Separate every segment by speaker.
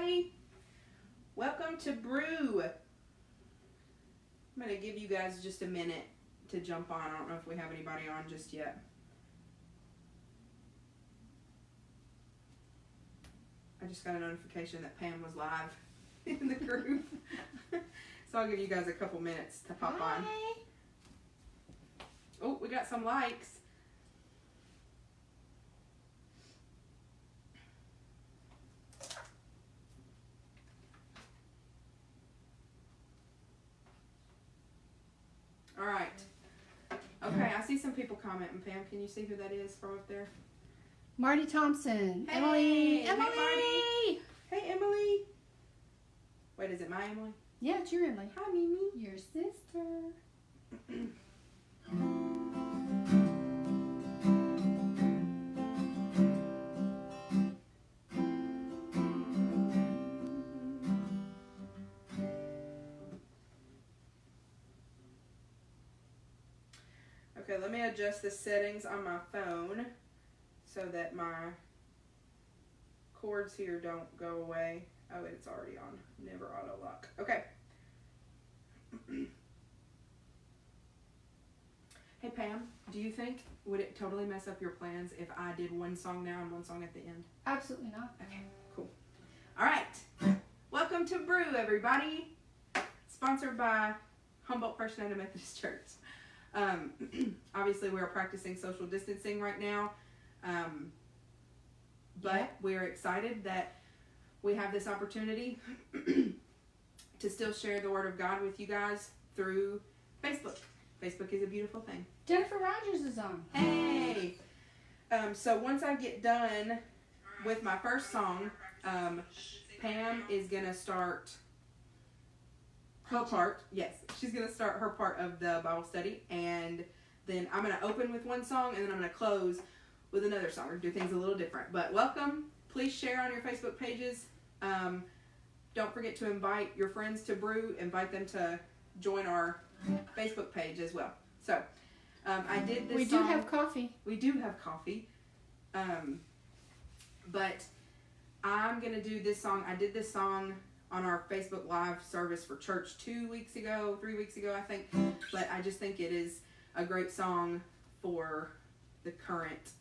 Speaker 1: everybody. Welcome to BREW. I'm going to give you guys just a minute to jump on. I don't know if we have anybody on just yet. I just got a notification that Pam was live in the group. So I'll give you guys a couple minutes to pop on. Oh, we got some likes. All right. Okay, I see some people commenting. Pam, can you see who that is from up there?
Speaker 2: Marty Thompson.
Speaker 1: Hey,
Speaker 2: Emily.
Speaker 1: hey, Marty. Hey, Emily. Wait, is it my Emily?
Speaker 2: Yeah, it's your Emily.
Speaker 1: Hi, Mimi.
Speaker 2: Your sister.
Speaker 1: Okay, let me adjust the settings on my phone so that my cords here don't go away. Oh, it's already on. Never auto lock. Okay. Hey, Pam, do you think, would it totally mess up your plans if I did one song now and one song at the end?
Speaker 2: Absolutely not.
Speaker 1: Okay, cool. All right. Welcome to BREW, everybody. Sponsored by Humboldt First United Methodist Church. Obviously, we're practicing social distancing right now, but we're excited that we have this opportunity to still share the Word of God with you guys through Facebook. Facebook is a beautiful thing.
Speaker 2: Jennifer Rogers is on.
Speaker 1: Hey! So once I get done with my first song, Pam is going to start her part. Yes, she's going to start her part of the Bible study, and then I'm going to open with one song, and then I'm going to close with another song, or do things a little different. But welcome. Please share on your Facebook pages. Don't forget to invite your friends to BREW. Invite them to join our Facebook page as well. So, I did this
Speaker 2: We
Speaker 1: song.
Speaker 2: do have coffee.
Speaker 1: We do have coffee. But I'm going to do this song. I did this song on our Facebook Live service for church 3 weeks ago, I think. But I just think it is a great song for the current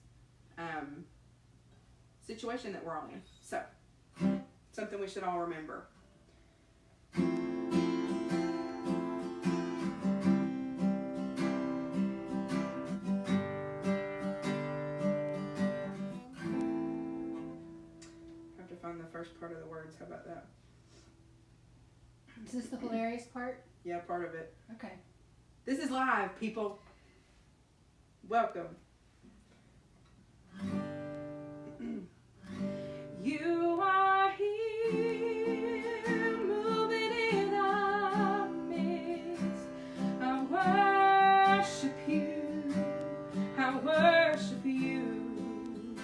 Speaker 1: situation that we're all in. So, something we should all remember. Have to find the first part of the words. How about that?
Speaker 2: Is this the hilarious part?
Speaker 1: Yeah, part of it.
Speaker 2: Okay.
Speaker 1: This is live, people. Welcome. You are here, moving in our midst. I worship you. I worship you.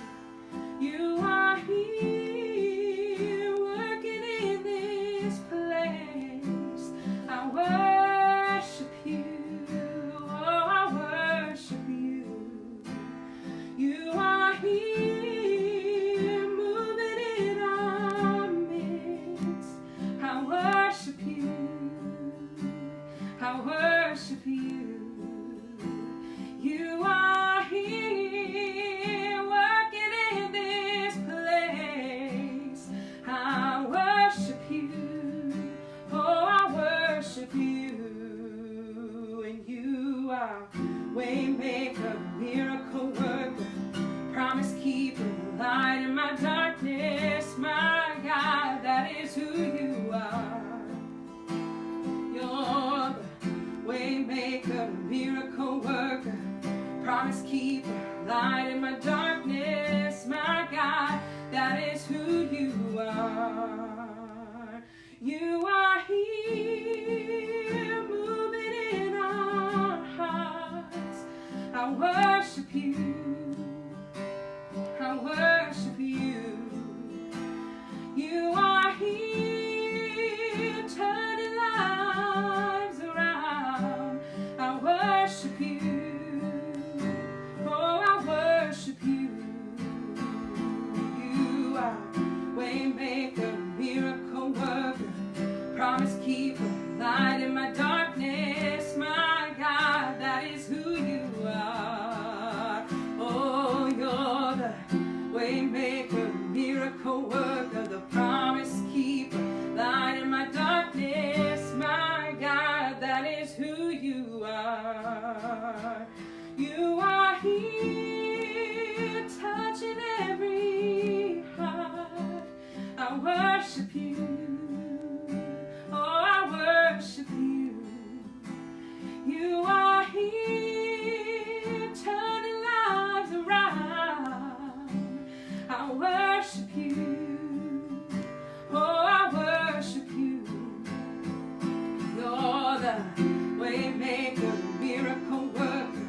Speaker 1: You are here, working in this place. I worship you. Oh, I worship you. You are here, moving in our midst. I worship you. I worship you. You are here, working in this place. I worship you. Oh, I worship you. And you are waymaker, miracle worker, promise keeper, light in my darkness. My God, that is who you are. You're the waymaker, miracle worker, promise keeper, light in my darkness. My God, that is who you are. You are here, moving in our hearts. I worship you. I worship you. You are here, turning lives around. I worship you. Oh, I worship you. You are waymaker, miracle miracle worker, the promise keeper, light in my darkness. My God, that is who you are. You are here, touching every heart. I worship you. Oh, I worship you. You are here, turning lives around. I worship you. Oh, I worship you. You're the way maker, miracle worker,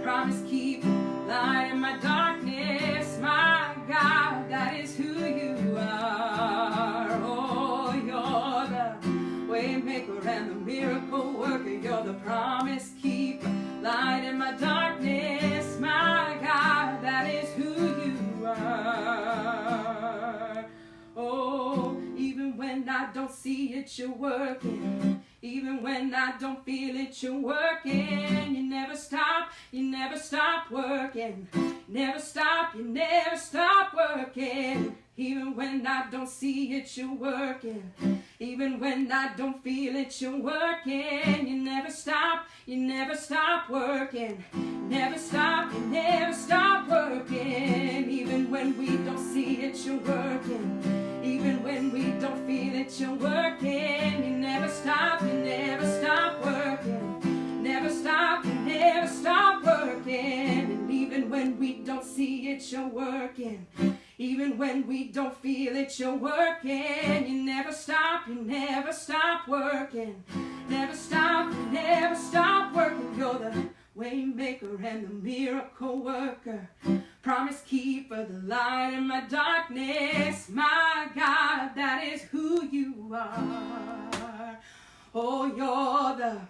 Speaker 1: promise keeper, light in my darkness. My God, that is who you are. Oh, you're the way maker and the miracle worker. You're the promise keeper, light in my darkness. My God, that is who you are. Oh, even when I don't see it, you're working. Even when I don't feel it, you're working. You never stop working. Never stop, you never stop working. Even when I don't see it, you're working. Even when I don't feel it, you're working. You never stop working. Never stop, you never stop working. Even when we don't see it, you're working. Even when we don't feel it, you're working. You never stop working. Never stop, you never stop working. And even when we don't see it, you're working. Even when we don't feel it, you're working. You never stop working. Never stop working. You're the way maker and the miracle worker, promise keeper, the light in my darkness. My God, that is who you are. Oh, you're the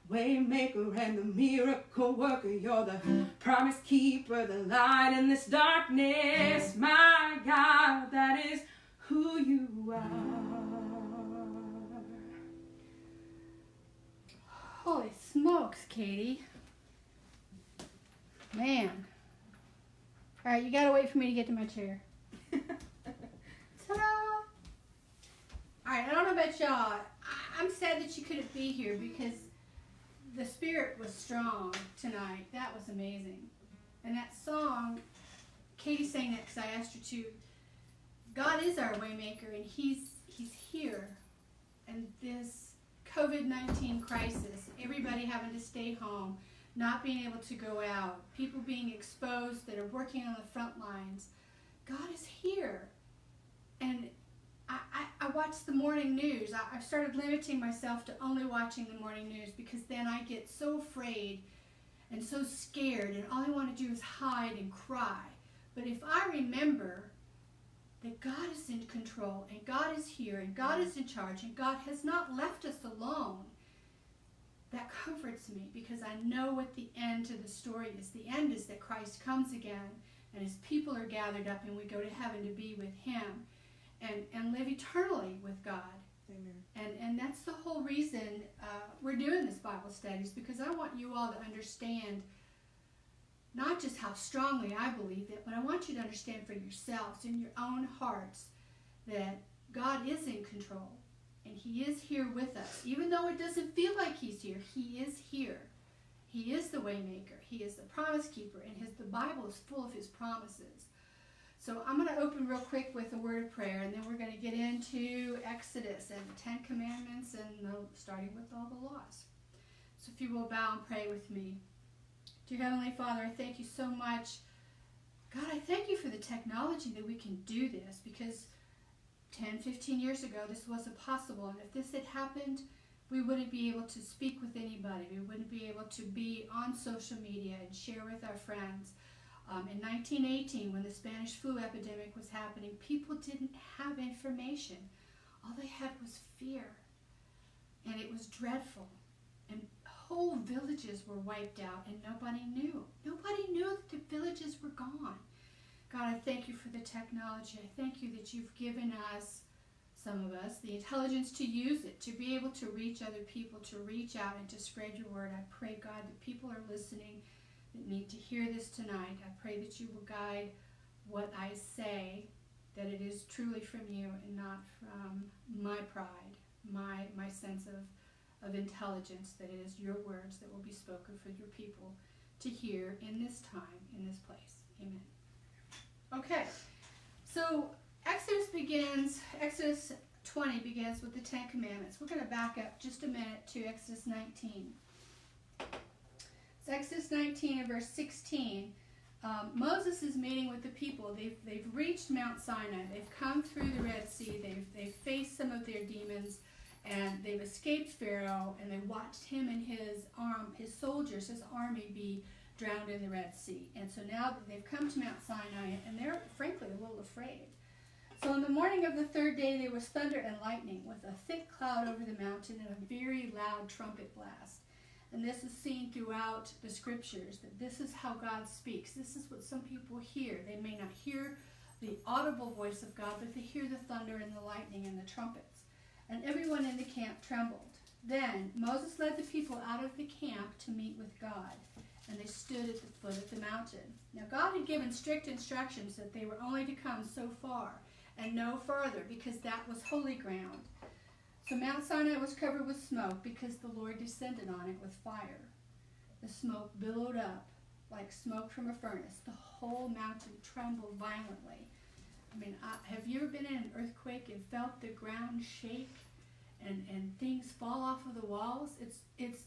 Speaker 1: way maker and the miracle worker. You're the promise keeper, the light in this darkness. My God, that is who you are.
Speaker 2: Holy smokes, Katie. Man. All right, you gotta wait for me to get to my chair. Ta-da! All right, I don't know about y'all. I'm sad that you couldn't be here because the spirit was strong tonight. That was amazing. And that song, Katie sang that because I asked her to. God is our waymaker, and He's here. And this COVID-19 crisis, everybody having to stay home, not being able to go out, people being exposed that are working on the front lines. God is here. And I watch the morning news. I've started limiting myself to only watching the morning news because then I get so afraid and so scared and all I want to do is hide and cry. But if I remember that God is in control and God is here and God is in charge and God has not left us alone, that comforts me because I know what the end to the story is. The end is that Christ comes again and His people are gathered up and we go to heaven to be with Him and live eternally with God.
Speaker 1: Amen.
Speaker 2: And that's the whole reason we're doing this Bible studies, because I want you all to understand not just how strongly I believe it, but I want you to understand for yourselves in your own hearts that God is in control. And He is here with us. Even though it doesn't feel like He's here, He is here. He is the waymaker. He is the promise keeper. And the Bible is full of His promises. So I'm going to open real quick with a word of prayer. And then we're going to get into Exodus and the 10 Commandments and starting with all the laws. So if you will bow and pray with me. Dear Heavenly Father, I thank You so much. God, I thank You for the technology that we can do this, because 10, 15 years ago, this wasn't possible. And if this had happened, we wouldn't be able to speak with anybody. We wouldn't be able to be on social media and share with our friends. In 1918, when the Spanish flu epidemic was happening, people didn't have information. All they had was fear. And it was dreadful. And whole villages were wiped out and nobody knew. Nobody knew that the villages were gone. God, I thank You for the technology. I thank You that You've given us, some of us, the intelligence to use it, to be able to reach other people, to reach out and to spread Your word. I pray, God, that people are listening that need to hear this tonight. I pray that You will guide what I say, that it is truly from you and not from my pride, my sense of intelligence, that it is your words that will be spoken for your people to hear in this time, in this place. Amen. Okay, so Exodus 20 begins with the Ten Commandments. We're going to back up just a minute to Exodus 19. So Exodus 19 and verse 16, Moses is meeting with the people. They've reached Mount Sinai. They've come through the Red Sea. They've faced some of their demons, and they've escaped Pharaoh, and they watched him and his soldiers, his army, be drowned in the Red Sea. And so now they've come to Mount Sinai, and they're frankly a little afraid. So on the morning of the third day, there was thunder and lightning with a thick cloud over the mountain and a very loud trumpet blast. And this is seen throughout the scriptures, that this is how God speaks. This is what some people hear. They may not hear the audible voice of God, but they hear the thunder and the lightning and the trumpets. And everyone in the camp trembled. Then Moses led the people out of the camp to meet with God, and they stood at the foot of the mountain. Now God had given strict instructions that they were only to come so far and no farther, because that was holy ground. So Mount Sinai was covered with smoke because the Lord descended on it with fire. The smoke billowed up like smoke from a furnace. The whole mountain trembled violently. I mean, have you ever been in an earthquake and felt the ground shake and things fall off of the walls?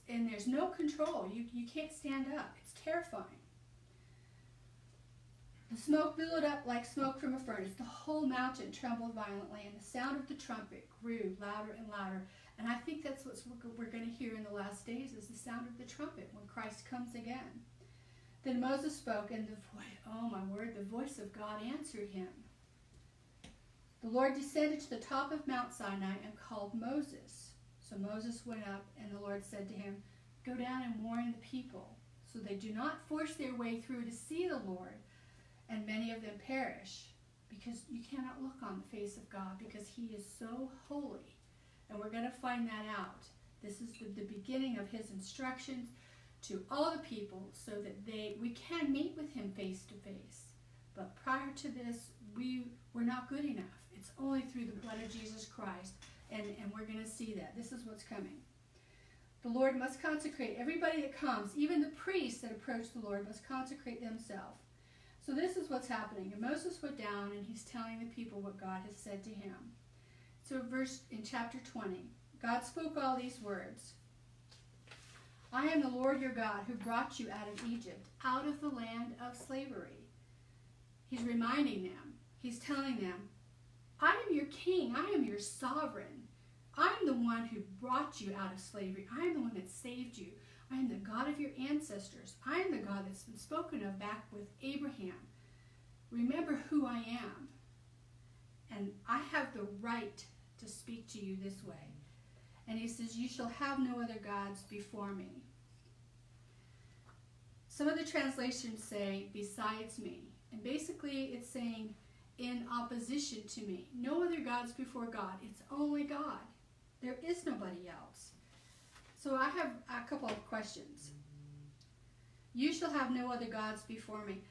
Speaker 2: And there's no control. You can't stand up. It's terrifying. The smoke billowed up like smoke from a furnace. The whole mountain trembled violently, and the sound of the trumpet grew louder and louder. And I think that's what we're going to hear in the last days, is the sound of the trumpet when Christ comes again. Then Moses spoke, and the voice of God answered him. The Lord descended to the top of Mount Sinai and called Moses. So Moses went up, and the Lord said to him, "Go down and warn the people, so they do not force their way through to see the Lord, and many of them perish," because you cannot look on the face of God, because he is so holy. And we're going to find that out. This is the beginning of his instructions to all the people, so that we can meet with him face to face. But prior to this, we're not good enough. It's only through the blood of Jesus Christ, and we're going to see that. This is what's coming. The Lord must consecrate everybody that comes. Even the priests that approach the Lord must consecrate themselves. So this is what's happening. And Moses went down, and he's telling the people what God has said to him. So in chapter 20, God spoke all these words. "I am the Lord your God, who brought you out of Egypt, out of the land of slavery." He's reminding them. He's telling them, I am your king. I am your sovereign. I'm the one who brought you out of slavery. I am the one that saved you. I am the God of your ancestors. I am the God that's been spoken of back with Abraham. Remember who I am. And I have the right to speak to you this way. And he says, "You shall have no other gods before me." Some of the translations say, "besides me." And basically it's saying, in opposition to me. No other gods before God. It's only God. There is nobody else. So I have a couple of questions. You shall have no other gods before me.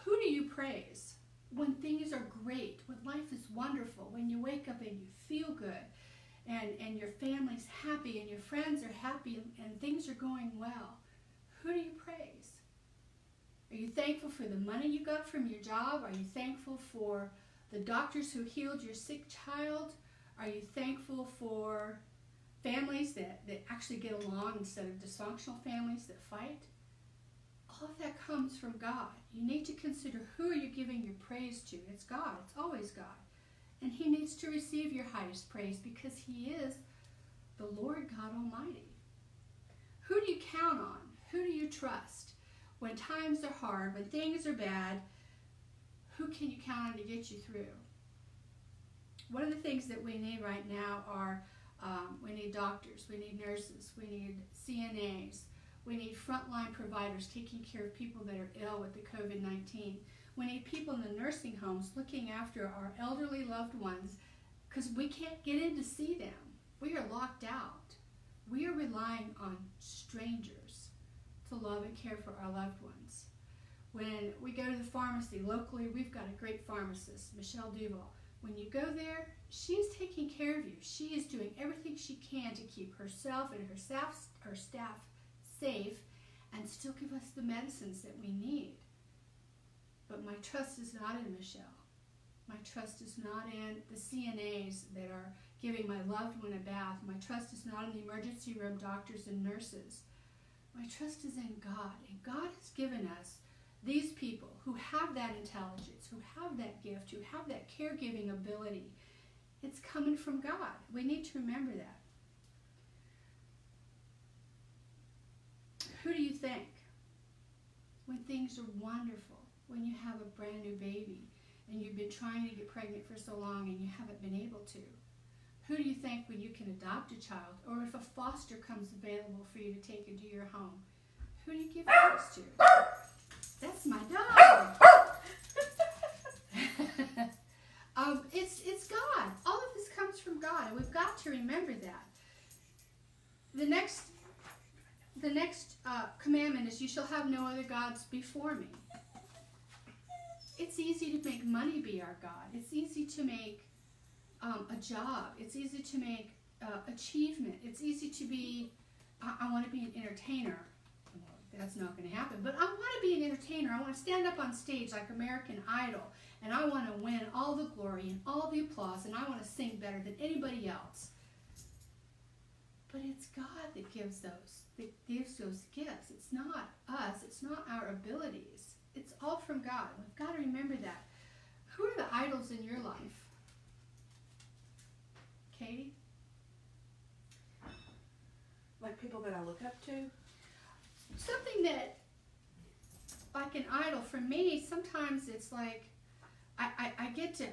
Speaker 2: Who do you praise when things are great, when life is wonderful, when you wake up and you feel good, and your family's happy, and your friends are happy, and things are going well? Who do you praise? Are you thankful for the money you got from your job? Are you thankful for the doctors who healed your sick child? Are you thankful for families that actually get along instead of dysfunctional families that fight? All of that comes from God. You need to consider, who are you giving your praise to? It's God. It's always God. And he needs to receive your highest praise, because he is the Lord God Almighty. Who do you count on? Who do you trust? When times are hard, when things are bad, who can you count on to get you through? One of the things that we need right now are, we need doctors, we need nurses, we need CNAs, we need frontline providers taking care of people that are ill with the COVID-19. We need people in the nursing homes looking after our elderly loved ones, because we can't get in to see them. We are locked out. We are relying on strangers to love and care for our loved ones. When we go to the pharmacy, locally we've got a great pharmacist, Michelle Duval. When you go there, she's taking care of you. She is doing everything she can to keep herself and her staff safe and still give us the medicines that we need. But my trust is not in Michelle. My trust is not in the CNAs that are giving my loved one a bath. My trust is not in the emergency room doctors and nurses. My trust is in God. And God has given us these people who have that intelligence, who have that gift, who have that caregiving ability. It's coming from God. We need to remember that. Who do you think, when things are wonderful, when you have a brand new baby and you've been trying to get pregnant for so long and you haven't been able to? Who do you think when you can adopt a child, or if a foster comes available for you to take into your home? Who do you give yours to? That's my dog. It's God. All of this comes from God, and we've got to remember that. The next commandment is, you shall have no other gods before me. It's easy to make money be our God. It's easy to make a job. It's easy to make achievement. It's easy to be, I want to be an entertainer. Well, that's not going to happen. But I want to be an entertainer. I want to stand up on stage like American Idol, and I want to win all the glory and all the applause, and I want to sing better than anybody else. But it's God that gives those gifts. It's not us. It's not our abilities. It's all from God. We've got to remember that. Who are the idols in your life? Katie?
Speaker 1: Like people that I look up to?
Speaker 2: Something that, like an idol, for me, sometimes it's like, I get to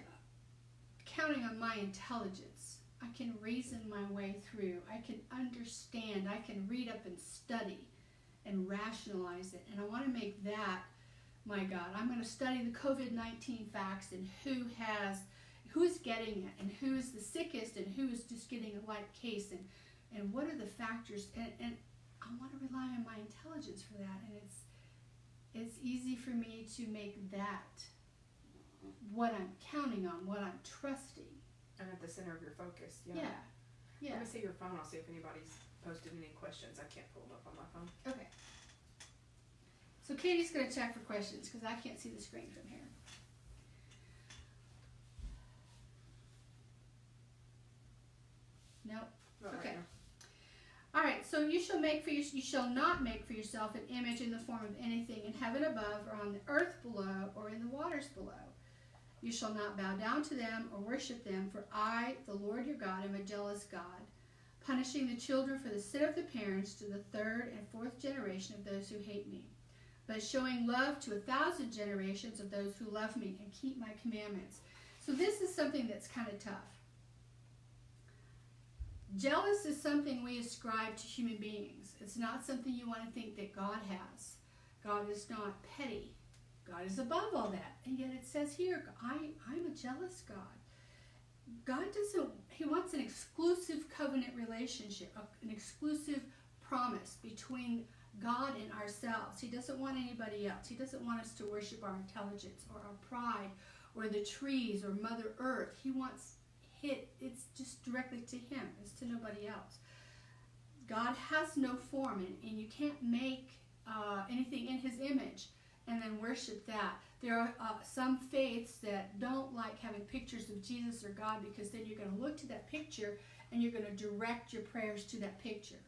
Speaker 2: counting on my intelligence. I can reason my way through. I can understand. I can read up and study and rationalize it. And I want to make that my God. I'm going to study the COVID-19 facts and who's getting it and who's the sickest and who's just getting a light case and what are the factors. And I want to rely on my intelligence for that. And it's easy for me to make that what I'm counting on, what I'm trusting.
Speaker 1: And at the center of your focus.
Speaker 2: Yeah.
Speaker 1: Let me see your phone. I'll see if anybody's posted any questions. I can't pull them up on my phone.
Speaker 2: Okay. So Katie's going to check for questions because I can't see the screen from here. Nope. Okay. All right. So you shall not make for yourself an image in the form of anything in heaven above, or on the earth below, or in the waters below. You shall not bow down to them or worship them, for I, the Lord your God, am a jealous God, punishing the children for the sin of the parents to the third and fourth generation of those who hate me, but showing love to 1,000 generations of those who love me and keep my commandments. So this is something that's kind of tough. Jealous is something we ascribe to human beings. It's not something you want to think that God has. God is not petty. God is above all that. And yet it says here, I'm a jealous God. God he wants an exclusive covenant relationship, an exclusive promise between God and ourselves. He doesn't want anybody else. He doesn't want us to worship our intelligence or our pride or the trees or Mother Earth. He wants it's just directly to him. It's to nobody else. God has no form, and you can't make anything in his image and then worship that. There are some faiths that don't like having pictures of Jesus or God, because then you're going to look to that picture and you're going to direct your prayers to that picture.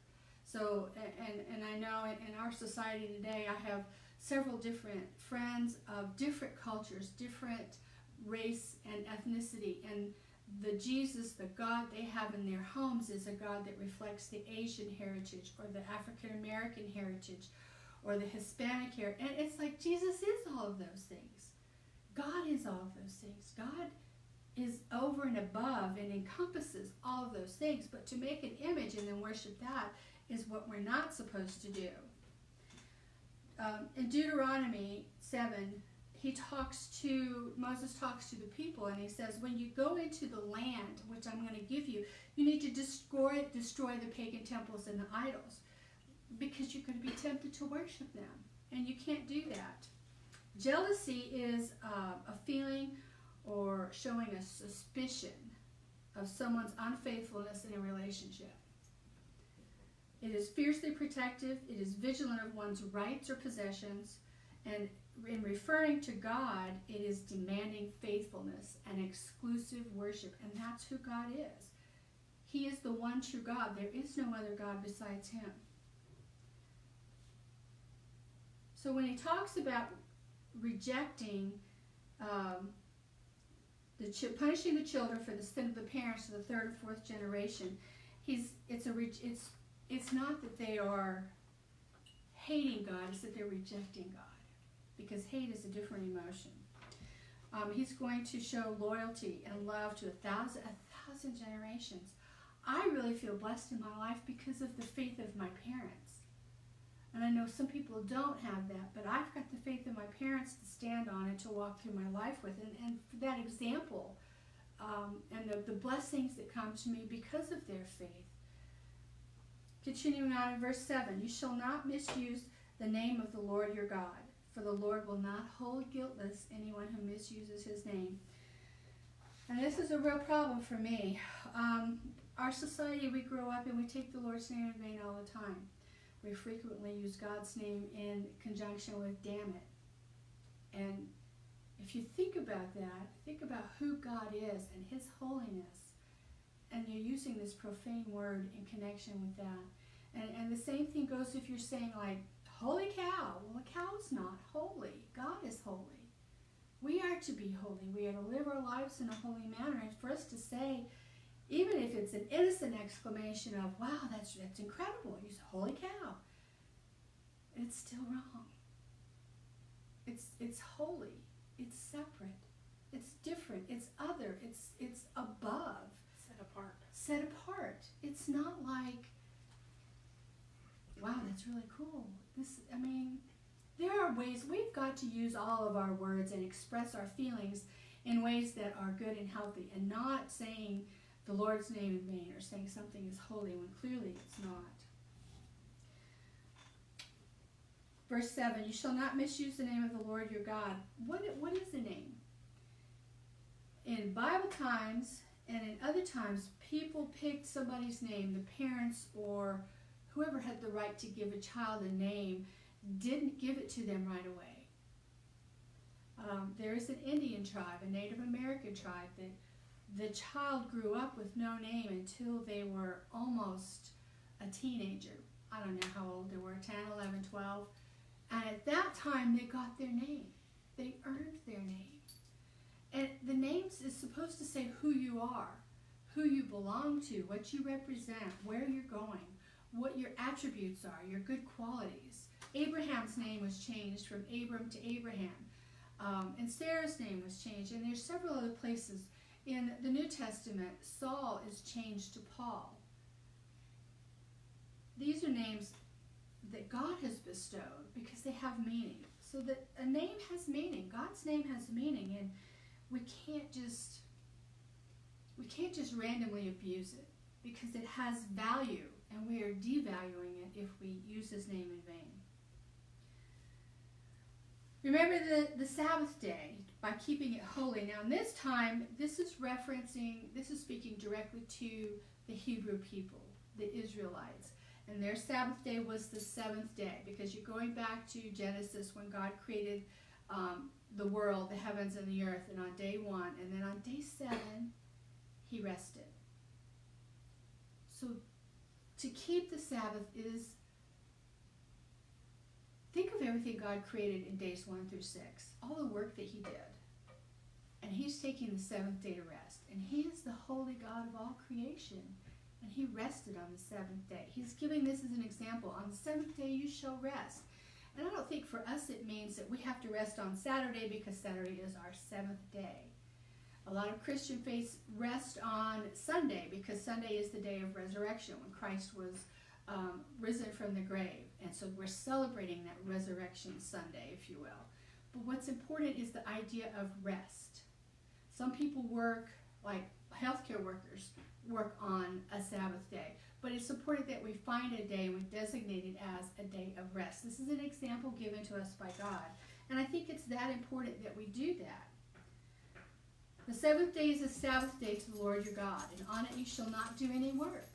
Speaker 2: So, and I know in our society today, I have several different friends of different cultures, different race and ethnicity, and the Jesus, the God they have in their homes, is a God that reflects the Asian heritage or the African American heritage or the Hispanic heritage. And it's like Jesus is all of those things. God is all of those things. God is over and above and encompasses all of those things. But to make an image and then worship that is what we're not supposed to do. In Deuteronomy 7, Moses talks to the people, and he says, when you go into the land which I'm going to give you, you need to destroy the pagan temples and the idols, because you're going to be tempted to worship them, and you can't do that. Jealousy is a feeling or showing a suspicion of someone's unfaithfulness in a relationship. It is fiercely protective. It is vigilant of one's rights or possessions. And in referring to God, it is demanding faithfulness and exclusive worship. And that's who God is. He is the one true God. There is no other God besides him. So when he talks about rejecting, punishing the children for the sin of the parents to the third or fourth generation, it's not that they are hating God, it's that they're rejecting God. Because hate is a different emotion. He's going to show loyalty and love to a thousand generations. I really feel blessed in my life because of the faith of my parents. And I know some people don't have that, but I've got the faith of my parents to stand on and to walk through my life with. And for that example, and the blessings that come to me because of their faith. Continuing on in verse 7, you shall not misuse the name of the Lord your God, for the Lord will not hold guiltless anyone who misuses his name. And this is a real problem for me. Our society, we grow up and we take the Lord's name in vain all the time. We frequently use God's name in conjunction with damn it. And if you think about that, think about who God is and his holiness, and you're using this profane word in connection with that. And the same thing goes if you're saying like, holy cow. Well, a cow's not holy. God is holy. We are to be holy. We are to live our lives in a holy manner. And for us to say, even if it's an innocent exclamation of, wow, that's incredible. You say, holy cow. It's still wrong. It's holy. It's separate. It's different. It's other. It's above.
Speaker 1: Set apart.
Speaker 2: Set apart. It's not like, wow, that's really cool. There are ways, we've got to use all of our words and express our feelings in ways that are good and healthy, and not saying the Lord's name in vain or saying something is holy when clearly it's not. Verse 7, you shall not misuse the name of the Lord your God. What is the name? In Bible times and in other times, people picked somebody's name, the parents or whoever had the right to give a child a name didn't give it to them right away. There is an Indian tribe, a Native American tribe, that the child grew up with no name until they were almost a teenager. I don't know how old they were, 10, 11, 12. And at that time, they got their name. They earned their name. And the names is supposed to say who you are, who you belong to, what you represent, where you're going, what your attributes are, your good qualities. Abraham's name was changed from Abram to Abraham. And Sarah's name was changed. And there's several other places. In the New Testament, Saul is changed to Paul. These are names that God has bestowed because they have meaning. So that a name has meaning. God's name has meaning, and we can't just randomly abuse it because it has value, and we are devaluing it if we use his name in vain. Remember the Sabbath day by keeping it holy. Now in this time, this is speaking directly to the Hebrew people, the Israelites. And their Sabbath day was the seventh day, because you're going back to Genesis when God created the world, the heavens and the earth, and on day 1, and then on day 7, he rested. So to keep the Sabbath is, think of everything God created in days 1 through 6, all the work that he did. And he's taking the seventh day to rest. And he is the holy God of all creation. And he rested on the seventh day. He's giving this as an example. On the seventh day you shall rest. And I don't think for us it means that we have to rest on Saturday because Saturday is our seventh day. A lot of Christian faiths rest on Sunday because Sunday is the day of resurrection when Christ was risen from the grave. And so we're celebrating that resurrection Sunday, if you will. But what's important is the idea of rest. Some people work, like healthcare workers, work on a Sabbath day. But it's important that we find a day and we designate it as a day of rest. This is an example given to us by God. And I think it's that important that we do that. The seventh day is a Sabbath day to the Lord your God, and on it you shall not do any work.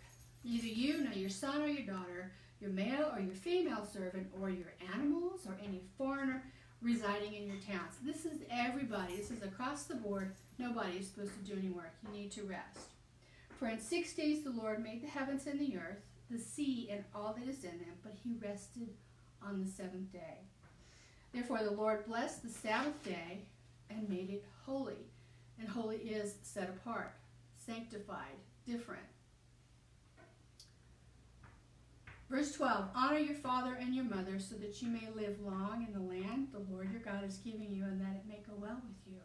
Speaker 2: Neither you, nor your son or your daughter, your male or your female servant, or your animals, or any foreigner residing in your towns. This is everybody. This is across the board. Nobody is supposed to do any work. You need to rest. For in 6 days the Lord made the heavens and the earth, the sea and all that is in them, but he rested on the seventh day. Therefore the Lord blessed the Sabbath day and made it holy. And holy is set apart, sanctified, different. Verse 12, honor your father and your mother so that you may live long in the land the Lord your God is giving you, and that it may go well with you.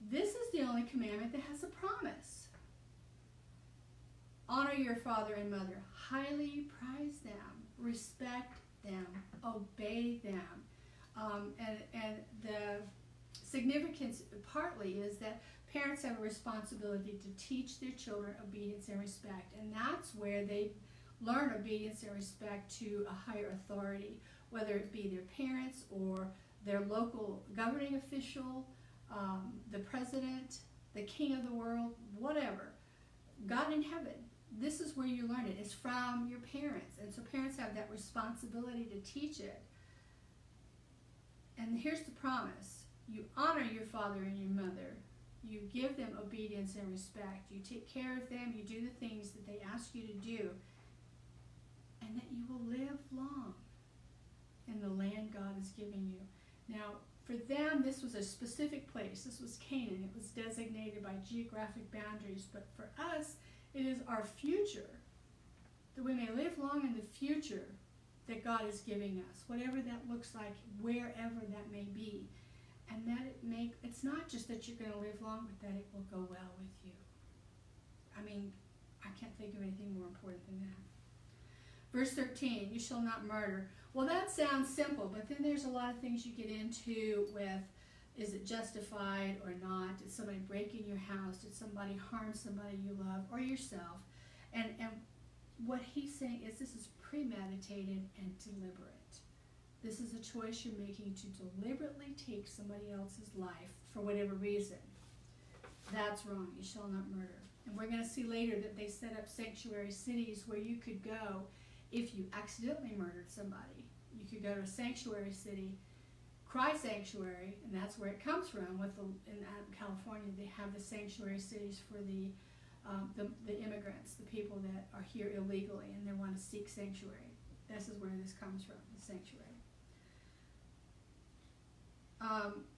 Speaker 2: This is the only commandment that has a promise. Honor your father and mother. Highly prize them. Respect them. Obey them. And the significance partly is that parents have a responsibility to teach their children obedience and respect. And that's where they learn obedience and respect to a higher authority, whether it be their parents or their local governing official, the president, the king of the world, whatever. God in heaven. This is where you learn it. It's from your parents. And so parents have that responsibility to teach it. And here's the promise. You honor your father and your mother. You give them obedience and respect. You take care of them. You do the things that they ask you to do. And that you will live long in the land God is giving you. Now, for them, this was a specific place. This was Canaan. It was designated by geographic boundaries. But for us, it is our future, that we may live long in the future that God is giving us, whatever that looks like, wherever that may be. And that it's not just that you're going to live long, but that it will go well with you. I mean, I can't think of anything more important than that. Verse 13, you shall not murder. Well, that sounds simple, but then there's a lot of things you get into with, is it justified or not? Did somebody break in your house? Did somebody harm somebody you love or yourself? And what he's saying is this is premeditated and deliberate. This is a choice you're making to deliberately take somebody else's life for whatever reason. That's wrong. You shall not murder. And we're going to see later that they set up sanctuary cities where you could go if you accidentally murdered somebody. You could go to a sanctuary city, cry sanctuary, and that's where it comes from. In California, they have the sanctuary cities for the immigrants, the people that are here illegally and they want to seek sanctuary. This is where this comes from, the sanctuary.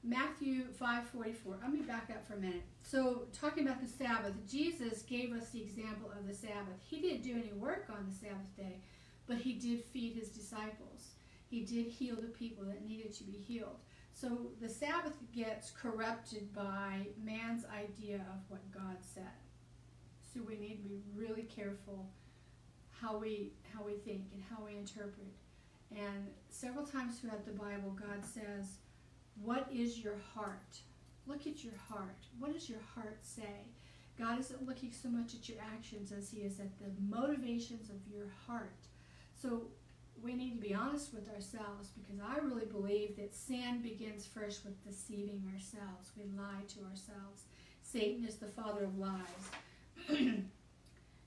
Speaker 2: Matthew 5:44. Let me back up for a minute. So, talking about the Sabbath, Jesus gave us the example of the Sabbath. He didn't do any work on the Sabbath day, but he did feed his disciples. He did heal the people that needed to be healed. So, the Sabbath gets corrupted by man's idea of what God said. So, we need to be really careful how we think and how we interpret. And several times throughout the Bible, God says, what is your heart? Look at your heart. What does your heart say? God isn't looking so much at your actions as he is at the motivations of your heart. So we need to be honest with ourselves, because I really believe that sin begins first with deceiving ourselves. We lie to ourselves. Satan is the father of lies.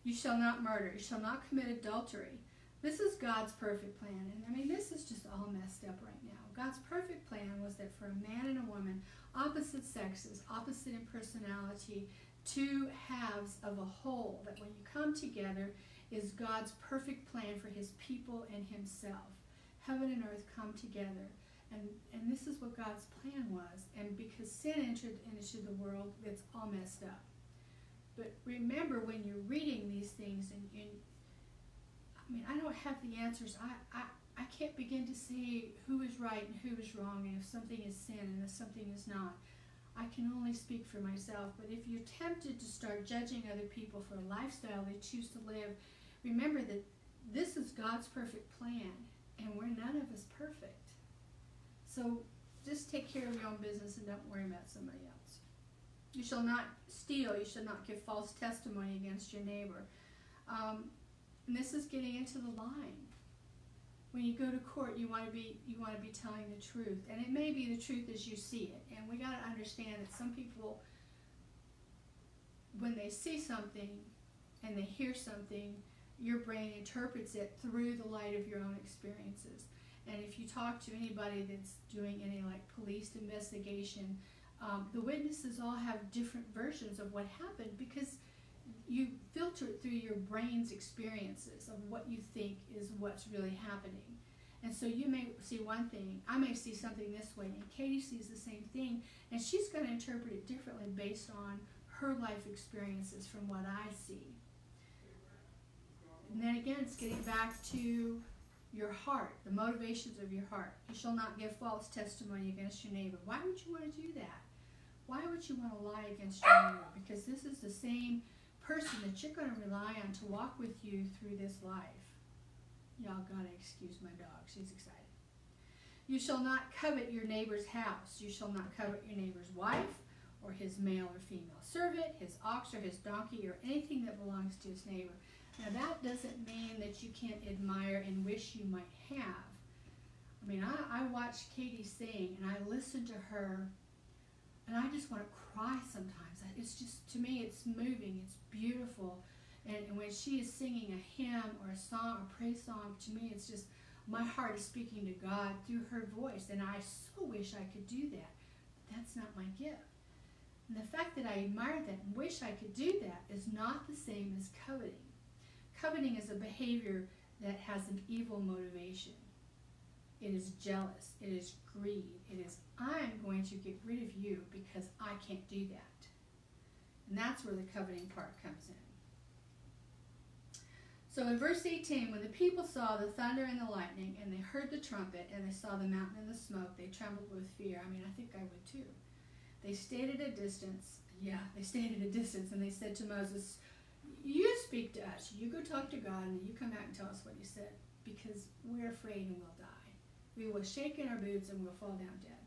Speaker 2: You shall not murder. You shall not commit adultery. This is God's perfect plan. And I mean, this is just all messed up right now. God's perfect plan was that for a man and a woman, opposite sexes, opposite in personality, two halves of a whole, that when you come together is God's perfect plan for his people and himself. Heaven and earth come together. And this is what God's plan was. And because sin entered into the world, it's all messed up. But remember, when you're reading these things, I mean, I don't have the answers. I can't begin to say who is right and who is wrong, and if something is sin and if something is not. I can only speak for myself. But if you're tempted to start judging other people for a lifestyle they choose to live, remember that this is God's perfect plan, and we're none of us perfect. So just take care of your own business and don't worry about somebody else. You shall not steal. You shall not give false testimony against your neighbor. And this is getting into the lying. when you go to court, you want to be telling the truth, and it may be the truth as you see it. And we got to understand that some people, when they see something and they hear something, your brain interprets it through the light of your own experiences. And if you talk to anybody that's doing any like police investigation, the witnesses all have different versions of what happened because you filter it through your brain's experiences of what you think is what's really happening. And so you may see one thing, I may see something this way, and Katie sees the same thing, and she's going to interpret it differently based on her life experiences from what I see. And then again, it's getting back to your heart, the motivations of your heart. You shall not give false testimony against your neighbor. Why would you want to do that? Why would you want to lie against your neighbor? Because this is the same person that you're going to rely on to walk with you through this life. Y'all gotta excuse my dog. She's excited. You shall not covet your neighbor's house. You shall not covet your neighbor's wife, or his male or female servant, his ox or his donkey, or anything that belongs to his neighbor. Now that doesn't mean that you can't admire and wish you might have. I mean, I watch Katie sing, and I listen to her, and I just want to cry sometimes. It's just, to me, it's moving, it's beautiful. And when she is singing a hymn or a song, a praise song, to me it's just, my heart is speaking to God through her voice. And I so wish I could do that. But that's not my gift. And the fact that I admire that and wish I could do that is not the same as coveting. Coveting is a behavior that has an evil motivation. It is jealous. It is greed. It is, I'm going to get rid of you because I can't do that. And that's where the coveting part comes in. So in verse 18, when the people saw the thunder and the lightning, and they heard the trumpet, and they saw the mountain and the smoke, they trembled with fear. I mean, I think I would too. They stayed at a distance. Yeah, they stayed at a distance, and they said to Moses, you speak to us. You go talk to God, and then you come out and tell us what you said, because we're afraid and we'll die. We will shake in our boots and we'll fall down dead.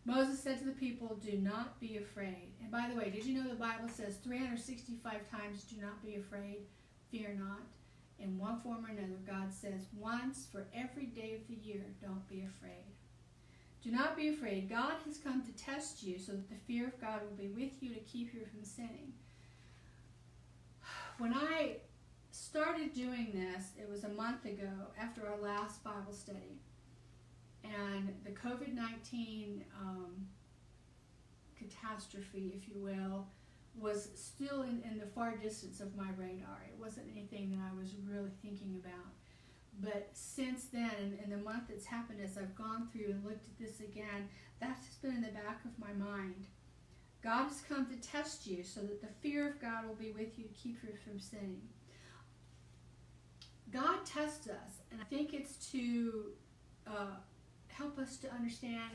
Speaker 2: Moses said to the people, do not be afraid. And by the way, did you know the Bible says 365 times, do not be afraid, fear not? In one form or another, God says once for every day of the year, don't be afraid. Do not be afraid. God has come to test you so that the fear of God will be with you to keep you from sinning. When I started doing this, it was a month ago after our last Bible study. And the COVID-19 catastrophe, if you will, was still in the far distance of my radar. It wasn't anything that I was really thinking about. But since then, and the month that's happened as I've gone through and looked at this again, that's just been in the back of my mind. God has come to test you so that the fear of God will be with you to keep you from sinning. God tests us, and I think it's to help us to understand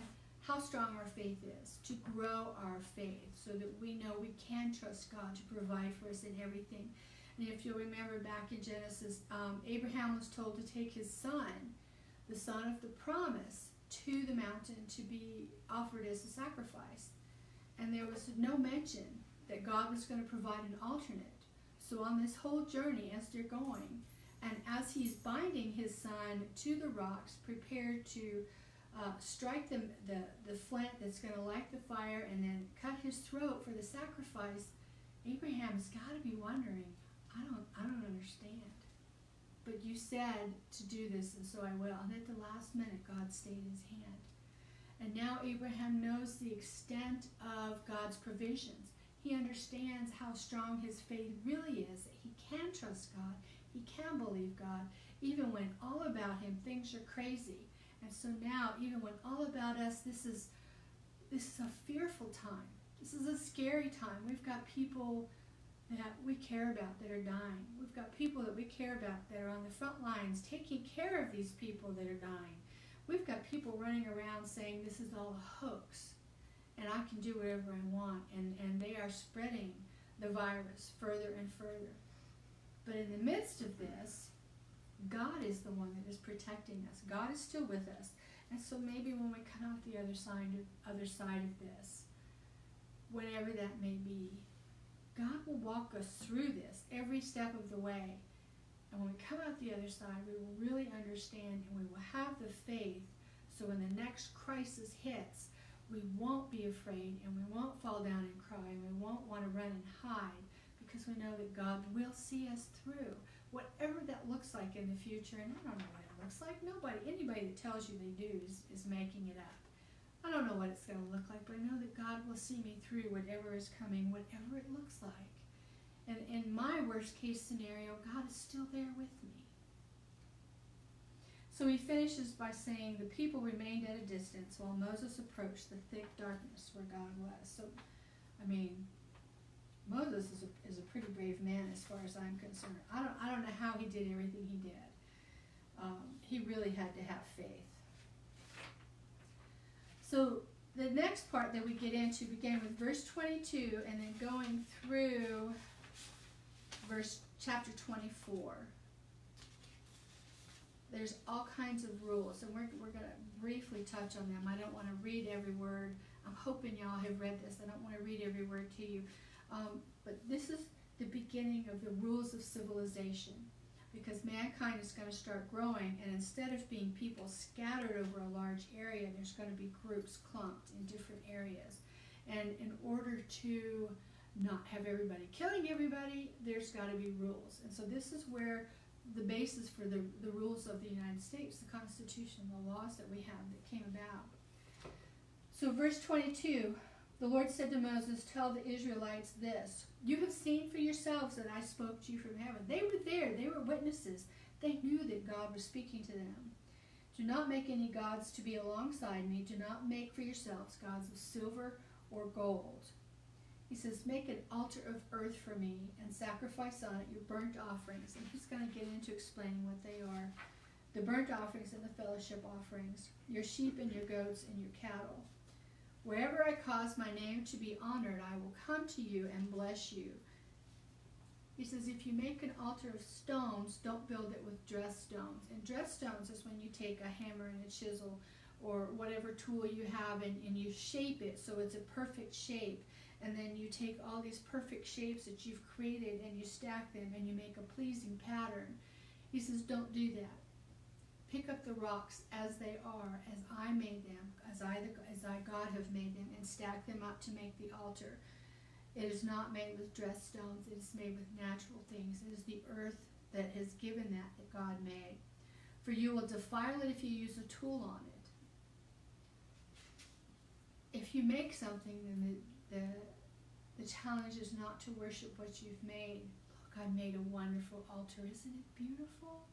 Speaker 2: how strong our faith is, to grow our faith so that we know we can trust God to provide for us in everything. And if you'll remember back in Genesis, Abraham was told to take his son, the son of the promise, to the mountain to be offered as a sacrifice. And there was no mention that God was going to provide an alternate. So on this whole journey, as they're going, and as he's binding his son to the rocks, prepared to strike the flint that's going to light the fire and then cut his throat for the sacrifice, Abraham's got to be wondering, I don't understand. But you said to do this, and so I will. And at the last minute, God stayed his hand. And now Abraham knows the extent of God's provisions. He understands how strong his faith really is, that he can trust God, he can believe God, even when all about him things are crazy. And so now, even when all about us, this is a fearful time. This is a scary time. We've got people that we care about that are dying. We've got people that we care about that are on the front lines taking care of these people that are dying. We've got people running around saying this is all a hoax and I can do whatever I want, and they are spreading the virus further and further. But in the midst of this, God is the one that is protecting us. God is still with us. And so maybe when we come out the other side of this, whatever that may be, God will walk us through this every step of the way. And when we come out the other side, we will really understand, and we will have the faith, so when the next crisis hits, we won't be afraid, and we won't fall down and cry, and we won't want to run and hide, because we know that God will see us through. Whatever that looks like in the future, and I don't know what it looks like. Anybody that tells you they do is making it up. I don't know what it's going to look like, but I know that God will see me through whatever is coming, whatever it looks like. And in my worst case scenario, God is still there with me. So he finishes by saying, the people remained at a distance while Moses approached the thick darkness where God was. So, I mean, Moses is a pretty brave man as far as I'm concerned. I don't know how he did everything he did. He really had to have faith. So the next part that we get into began with verse 22 and then going through chapter 24. There's all kinds of rules, and we're going to briefly touch on them. I don't want to read every word. I'm hoping y'all have read this. I don't want to read every word to you. But this is the beginning of the rules of civilization, because mankind is going to start growing, and instead of being people scattered over a large area, there's going to be groups clumped in different areas. And in order to not have everybody killing everybody, there's got to be rules. And so this is where the basis for the rules of the United States, the Constitution, the laws that we have that came about. So verse 22, the Lord said to Moses, tell the Israelites this, you have seen for yourselves that I spoke to you from heaven. They were there, they were witnesses. They knew that God was speaking to them. Do not make any gods to be alongside me. Do not make for yourselves gods of silver or gold. He says, make an altar of earth for me and sacrifice on it your burnt offerings. And he's going to get into explaining what they are. The burnt offerings and the fellowship offerings, your sheep and your goats and your cattle. Wherever I cause my name to be honored, I will come to you and bless you. He says, if you make an altar of stones, don't build it with dressed stones. And dressed stones is when you take a hammer and a chisel or whatever tool you have and you shape it so it's a perfect shape. And then you take all these perfect shapes that you've created and you stack them and you make a pleasing pattern. He says, don't do that. Pick up the rocks as they are, as I made them, as I God have made them, and stack them up to make the altar. It is not made with dressed stones. It is made with natural things. It is the earth that has given that God made. For you will defile it if you use a tool on it. If you make something, then the challenge is not to worship what you've made. Look, I made a wonderful altar. Isn't it beautiful?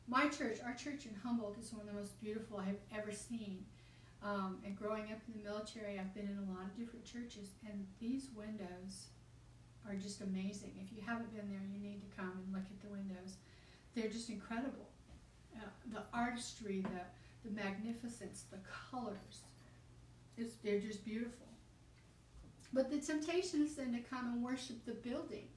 Speaker 2: My church, our church in Humboldt, is one of the most beautiful I've ever seen. And growing up in the military, I've been in a lot of different churches, and these windows are just amazing. If you haven't been there, you need to come and look at the windows. They're just incredible. The artistry, the magnificence, the colors, they're just beautiful. But the temptation is then to come and worship the building,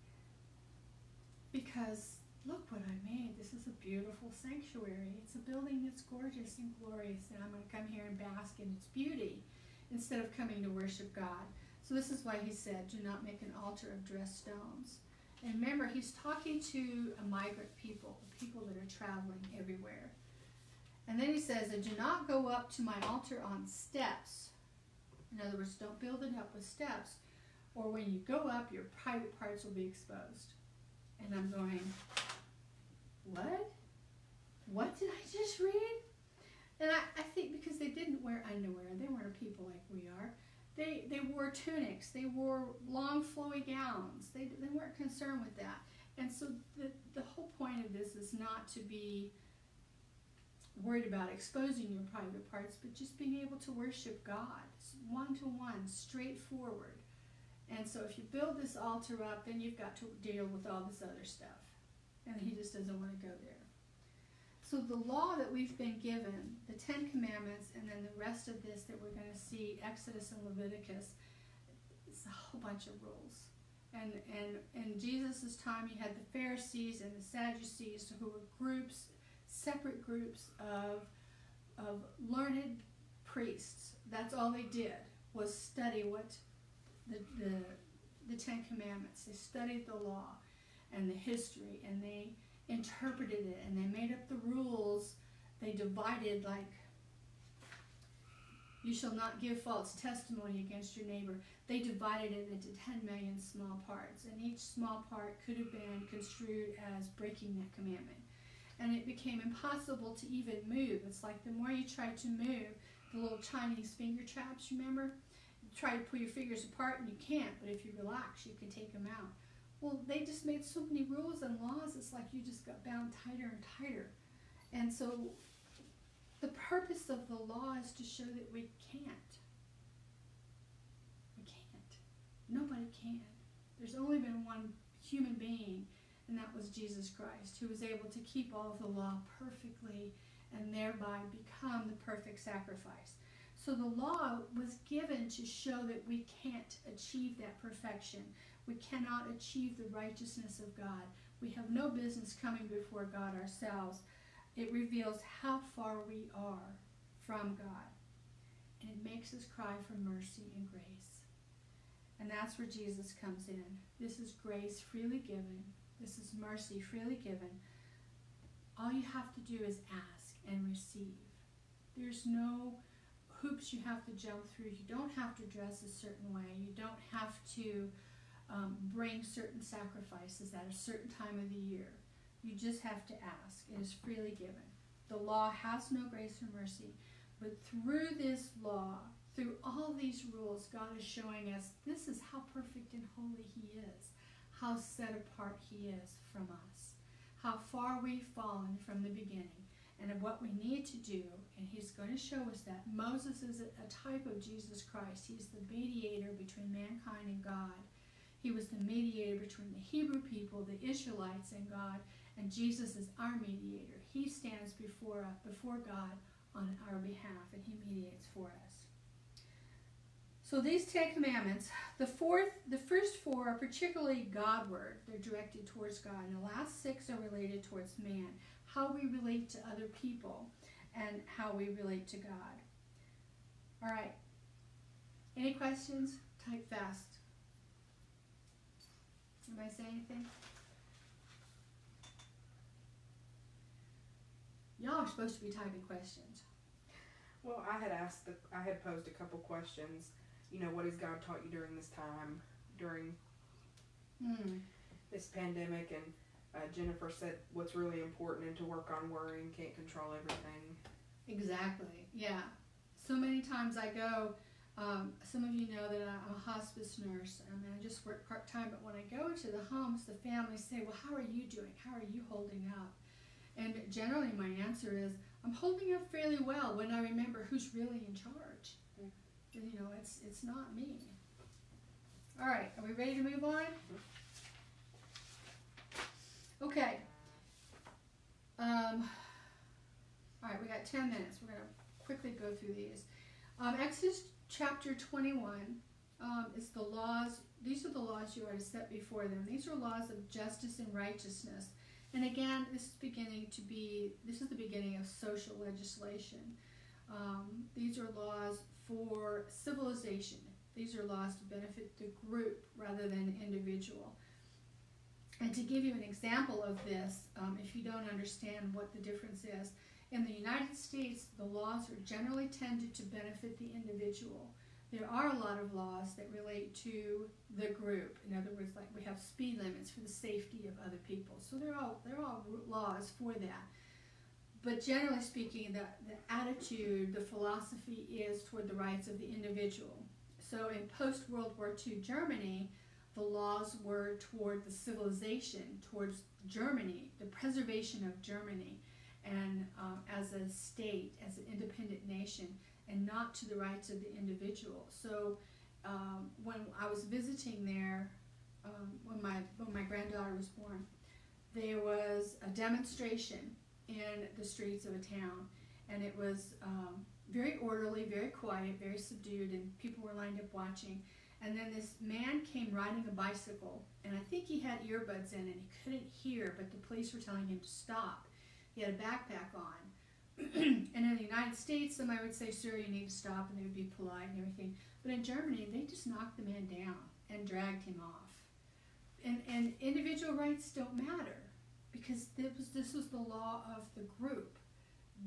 Speaker 2: because look what I made. This is a beautiful sanctuary. It's a building that's gorgeous and glorious, and I'm going to come here and bask in its beauty instead of coming to worship God. So this is why he said, do not make an altar of dressed stones. And remember, he's talking to a migrant people that are traveling everywhere. And then he says, and do not go up to my altar on steps. In other words, don't build it up with steps, or when you go up, your private parts will be exposed. And I'm going, what? What did I just read? And I think because they didn't wear underwear, they weren't a people like we are. They wore tunics, they wore long flowy gowns. They weren't concerned with that. And so the whole point of this is not to be worried about exposing your private parts, but just being able to worship God, one-to-one, straightforward. And so if you build this altar up, then you've got to deal with all this other stuff. And he just doesn't want to go there. So the law that we've been given, the 10 Commandments, and then the rest of this that we're going to see, Exodus and Leviticus, it's a whole bunch of rules. And in Jesus' time, you had the Pharisees and the Sadducees, who were groups, separate groups of learned priests. That's all they did, was study what the 10 Commandments. They studied the law and the history, and they interpreted it, and they made up the rules. They divided, like, you shall not give false testimony against your neighbor. They divided it into 10 million small parts, and each small part could have been construed as breaking that commandment. And it became impossible to even move. It's like the more you try to move, the little Chinese finger traps, remember? You try to pull your fingers apart and you can't, but if you relax, you can take them out. Well, they just made so many rules and laws, it's like you just got bound tighter and tighter. And so the purpose of the law is to show that we can't. We can't. Nobody can. There's only been one human being, and that was Jesus Christ, who was able to keep all of the law perfectly and thereby become the perfect sacrifice. So the law was given to show that we can't achieve that perfection. We cannot achieve the righteousness of God. We have no business coming before God ourselves. It reveals how far we are from God. And it makes us cry for mercy and grace. And that's where Jesus comes in. This is grace freely given. This is mercy freely given. All you have to do is ask and receive. There's no hoops you have to jump through. You don't have to dress a certain way. You don't have to bring certain sacrifices at a certain time of the year. You just have to ask. It is freely given. The law has no grace or mercy, but through this law, through all these rules, God is showing us this is how perfect and holy He is, how set apart He is from us, how far we've fallen from the beginning, and what we need to do. And He's going to show us that. Moses is a type of Jesus Christ. He's the mediator between mankind and God. He was the mediator between the Hebrew people, the Israelites, and God. And Jesus is our mediator. He stands before God on our behalf, and He mediates for us. So these 10 commandments, the first 4 are particularly Godward. They're directed towards God. And the last 6 are related towards man, how we relate to other people and how we relate to God. All right. Any questions? Type fast. Anybody say anything? Y'all are supposed to be typing questions.
Speaker 1: Well, I had posed a couple questions. You know, what has God taught you during this time, during this pandemic? And Jennifer said what's really important, and to work on worrying, can't control everything.
Speaker 2: Exactly, yeah. So many times I go, some of you know that I'm a hospice nurse. I mean, I just work part-time, but when I go into the homes, the families say, well, how are you doing? How are you holding up? And generally my answer is, I'm holding up fairly well when I remember who's really in charge. And, you know, it's not me. All right, are we ready to move on? Okay. All right, we got 10 minutes. We're going to quickly go through these. Exodus chapter 21 is the laws. These are the laws you are to set before them. These are laws of justice and righteousness. And again, this is the beginning of social legislation. These are laws for civilization. These are laws to benefit the group rather than the individual. And to give you an example of this, if you don't understand what the difference is, in the United States, the laws are generally tended to benefit the individual. There are a lot of laws that relate to the group. In other words, like we have speed limits for the safety of other people. So they're all laws for that. But generally speaking, the attitude, the philosophy is toward the rights of the individual. So in post-World War II Germany, the laws were toward the civilization, towards Germany, the preservation of Germany, and as a state, as an independent nation, and not to the rights of the individual. So when I was visiting there, when my granddaughter was born, there was a demonstration in the streets of a town, and it was very orderly, very quiet, very subdued, and people were lined up watching. And then this man came riding a bicycle, and I think he had earbuds in and he couldn't hear, but the police were telling him to stop. He had a backpack on. And in the United States, somebody would say, sir, you need to stop, and they would be polite and everything. But in Germany, they just knocked the man down and dragged him off. And individual rights don't matter, because this was the law of the group,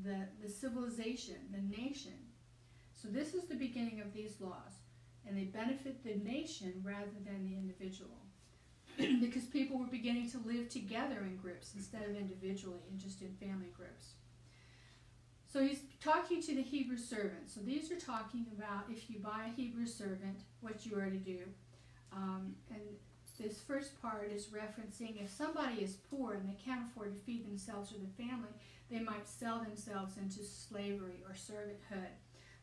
Speaker 2: the civilization, the nation. So this is the beginning of these laws, and they benefit the nation rather than the individual. Because people were beginning to live together in groups instead of individually and just in family groups. So he's talking to the Hebrew servant. So these are talking about if you buy a Hebrew servant, what you are to do. And this first part is referencing if somebody is poor and they can't afford to feed themselves or their family, they might sell themselves into slavery or servanthood.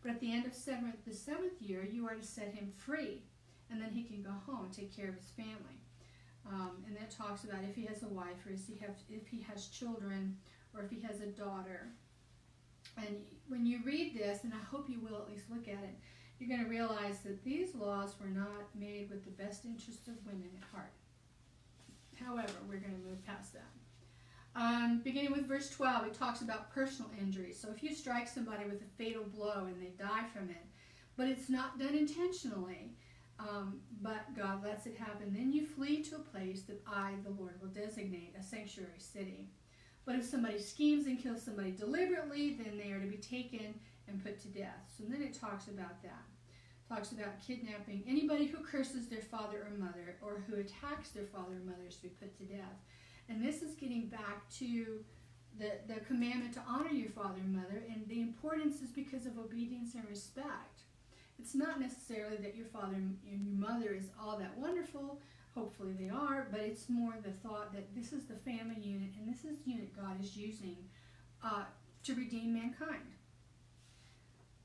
Speaker 2: But at the end of the seventh year, you are to set him free, and then he can go home and take care of his family. And that talks about if he has a wife, or if he has children, or if he has a daughter. And when you read this, and I hope you will at least look at it, you're going to realize that these laws were not made with the best interests of women at heart. However, we're going to move past that. Beginning with verse 12, it talks about personal injuries. So if you strike somebody with a fatal blow and they die from it, but it's not done intentionally, but God lets it happen, then you flee to a place that I, the Lord, will designate a sanctuary city. But if somebody schemes and kills somebody deliberately, then they are to be taken and put to death. So then it talks about that. It talks about kidnapping. Anybody who curses their father or mother, or who attacks their father or mother, is to be put to death. And this is getting back to the commandment to honor your father and mother, and the importance is because of obedience and respect. It's not necessarily that your father and your mother is all that wonderful. Hopefully they are, but it's more the thought that this is the family unit, and this is the unit God is using to redeem mankind.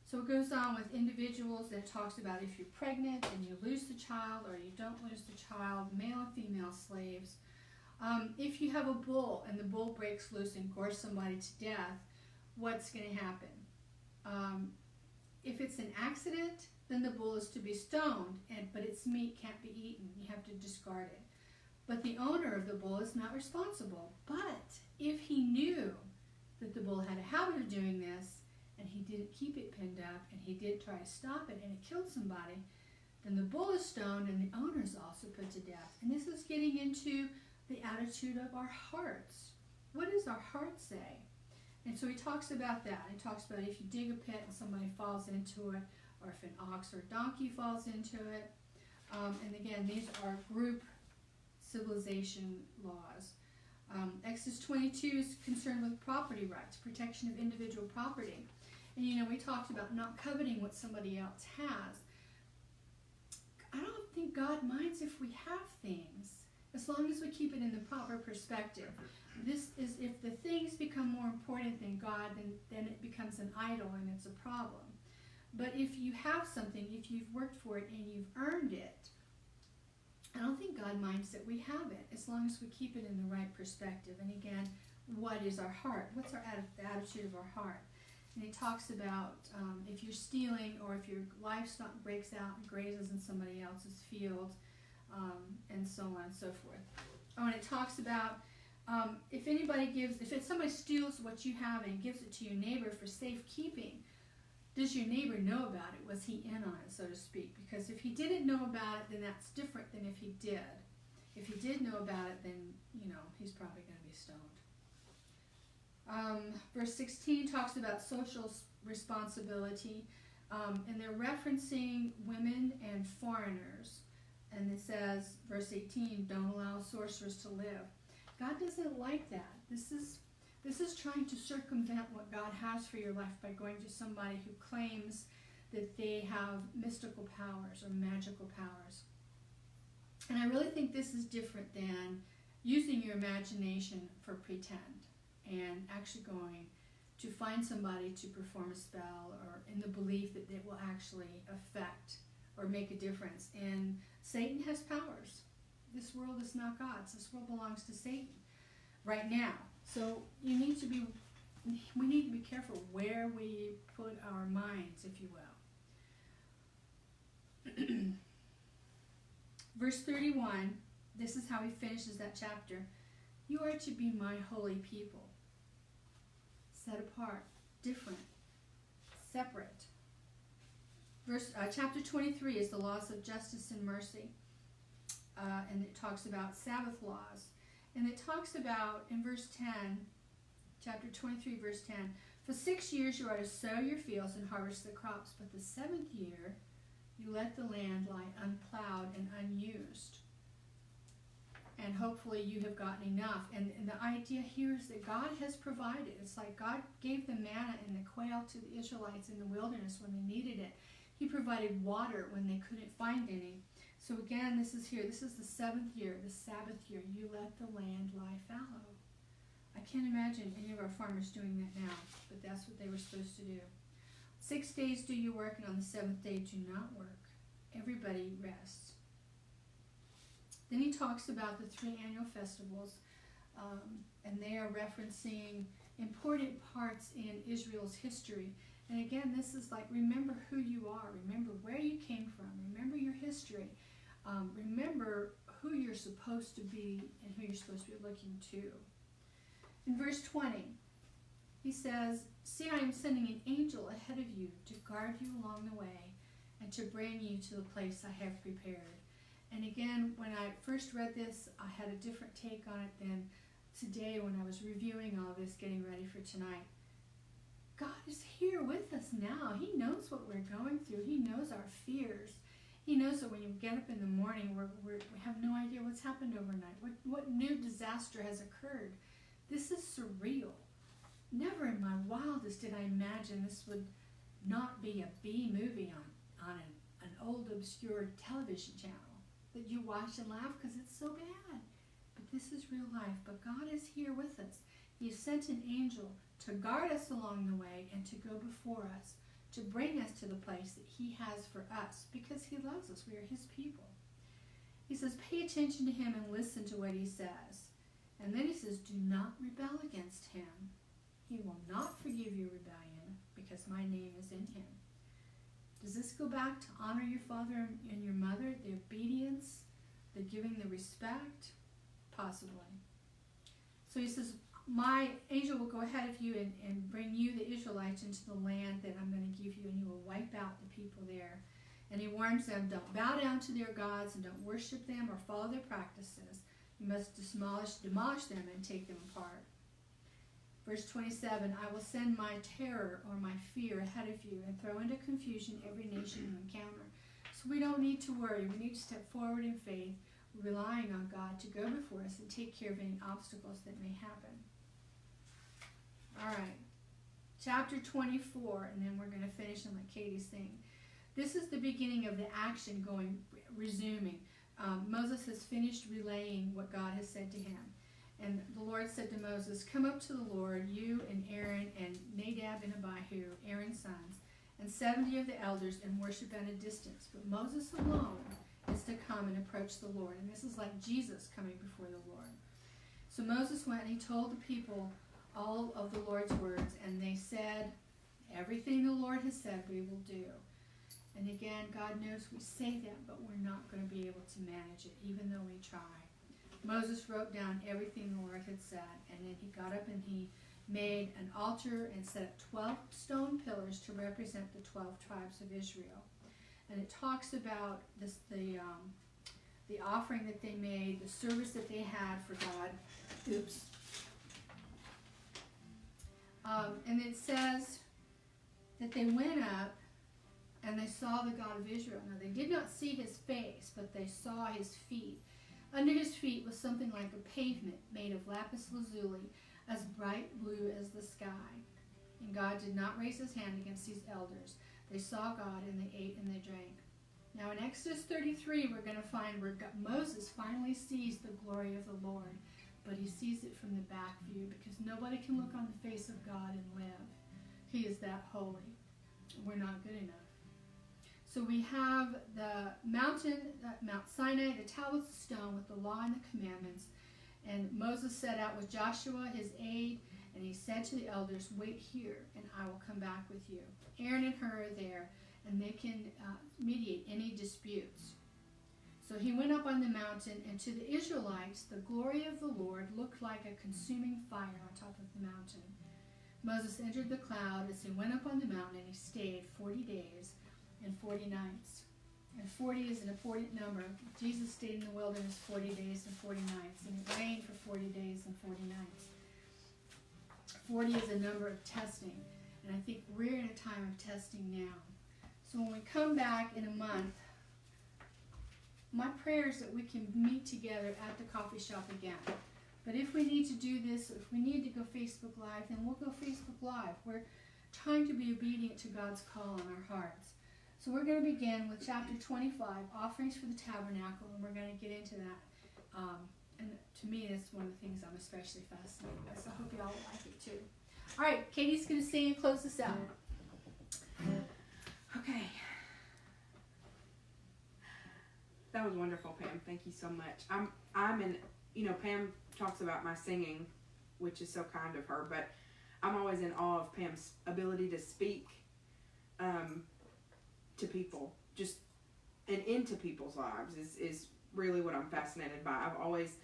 Speaker 2: So it goes on with individuals that talks about if you're pregnant and you lose the child or you don't lose the child, male and female slaves. If you have a bull and the bull breaks loose and gores somebody to death, what's going to happen? If it's an accident, then the bull is to be stoned, but its meat can't be eaten. You have to discard it. But the owner of the bull is not responsible. But if he knew that the bull had a habit of doing this, and he didn't keep it pinned up, and he did try to stop it, and it killed somebody, then the bull is stoned, and the owner is also put to death. And this is getting into the attitude of our hearts. What does our heart say? And so he talks about that. He talks about if you dig a pit and somebody falls into it, or if an ox or donkey falls into it. And again, these are group civilization laws. Exodus 22 is concerned with property rights, protection of individual property. And we talked about not coveting what somebody else has. I don't think God minds if we have things, as long as we keep it in the proper perspective. This is, if the things become more important than God, then it becomes an idol and it's a problem. But if you have something, if you've worked for it and you've earned it, I don't think God minds that we have it, as long as we keep it in the right perspective. And again, what is our heart? What's our attitude of our heart? And he talks about if you're stealing, or if your livestock breaks out and grazes in somebody else's field, and so on and so forth. Oh, and it talks about if somebody steals what you have and gives it to your neighbor for safekeeping, does your neighbor know about it? Was he in on it, so to speak? Because if he didn't know about it, then that's different than if he did. If he did know about it, then, he's probably going to be stoned. Verse 16 talks about social responsibility, and they're referencing women and foreigners. And it says, verse 18, don't allow sorcerers to live. God doesn't like that. This is trying to circumvent what God has for your life by going to somebody who claims that they have mystical powers or magical powers. And I really think this is different than using your imagination for pretend and actually going to find somebody to perform a spell, or in the belief that it will actually affect or make a difference. And Satan has powers. This world is not God's. This world belongs to Satan right now. So we need to be careful where we put our minds, if you will. Verse 31, this is how he finishes that chapter. You are to be my holy people. Set apart, different, separate. Chapter 23 is the laws of justice and mercy. And it talks about Sabbath laws. And it talks about in verse 10, chapter 23, verse 10, for 6 years you are to sow your fields and harvest the crops, but the 7th year you let the land lie unplowed and unused. And hopefully you have gotten enough. And the idea here is that God has provided. It's like God gave the manna and the quail to the Israelites in the wilderness when they needed it. He provided water when they couldn't find any. So again, this is here. This is the 7th year, the Sabbath year. You let the land lie fallow. I can't imagine any of our farmers doing that now, but that's what they were supposed to do. 6 days do you work, and on the 7th day do not work. Everybody rests. Then he talks about the 3 annual festivals, and they are referencing important parts in Israel's history. And again, this is like, remember who you are. Remember where you came from. Remember your history. Remember who you're supposed to be and who you're supposed to be looking to. In verse 20, he says, see, I am sending an angel ahead of you to guard you along the way and to bring you to the place I have prepared. And again, when I first read this, I had a different take on it than today when I was reviewing all this, getting ready for tonight. God is here with us now. He knows what we're going through. He knows our fears. He knows that when you get up in the morning, we have no idea what's happened overnight. What new disaster has occurred? This is surreal. Never in my wildest did I imagine this would not be a B movie on an old obscure television channel that you watch and laugh because it's so bad. But this is real life. But God is here with us. He has sent an angel to guard us along the way and to go before us, to bring us to the place that he has for us because he loves us. We are his people. He says, pay attention to him and listen to what he says. And then he says, do not rebel against him. He will not forgive your rebellion because my name is in him. Does this go back to honor your father and your mother, the obedience, the giving the respect? Possibly. So he says, my angel will go ahead of you and bring you, the Israelites, into the land that I'm going to give you, and he will wipe out the people there. And he warns them, don't bow down to their gods and don't worship them or follow their practices. You must demolish them and take them apart. Verse 27, I will send my terror or my fear ahead of you and throw into confusion every nation you encounter. So we don't need to worry. We need to step forward in faith, relying on God to go before us and take care of any obstacles that may happen. All right, chapter 24, and then we're going to finish and let Katie sing. This is the beginning of the action resuming. Moses has finished relaying what God has said to him. And the Lord said to Moses, come up to the Lord, you and Aaron and Nadab and Abihu, Aaron's sons, and 70 of the elders, and worship at a distance. But Moses alone is to come and approach the Lord. And this is like Jesus coming before the Lord. So Moses went and he told the people all of the Lord's words, and they said, everything the Lord has said we will do. And again, God knows we say that, but we're not going to be able to manage it, even though we try. Moses wrote down everything the Lord had said, and then he got up and he made an altar and set up 12 stone pillars to represent the 12 tribes of Israel. And it talks about this, the offering that they made, the service that they had for God. Oops. And it says that they went up and they saw the God of Israel. Now, they did not see his face, but they saw his feet. Under his feet was something like a pavement made of lapis lazuli, as bright blue as the sky. And God did not raise his hand against these elders. They saw God, and they ate and they drank. Now, in Exodus 33, we're going to find where Moses finally sees the glory of the Lord, but he sees it from the back view because nobody can look on the face of God and live. He is that holy. We're not good enough. So we have the mountain, Mount Sinai, the tablets of stone with the law and the commandments. And Moses set out with Joshua, his aide, and he said to the elders, wait here, and I will come back with you. Aaron and Hur are there, and they can mediate any disputes. So he went up on the mountain, and to the Israelites, the glory of the Lord looked like a consuming fire on top of the mountain. Moses entered the cloud as he went up on the mountain, and he stayed 40 days and 40 nights. And 40 is an important number. Jesus stayed in the wilderness 40 days and 40 nights, and it rained for 40 days and 40 nights. 40 is a number of testing, and I think we're in a time of testing now. So when we come back in a month, my prayer is that we can meet together at the coffee shop again. But if we need to do this, if we need to go Facebook Live, then we'll go Facebook Live. We're trying to be obedient to God's call on our hearts. So we're going to begin with chapter 25, Offerings for the Tabernacle, and we're going to get into that. And to me, that's one of the things I'm especially fascinated by, so I hope you all like it too. All right, Katie's going to sing and close us out.
Speaker 1: Okay. That was wonderful, Pam. Thank you so much. Pam talks about my singing, which is so kind of her, but I'm always in awe of Pam's ability to speak to people, just and into people's lives is really what I'm fascinated by. I've always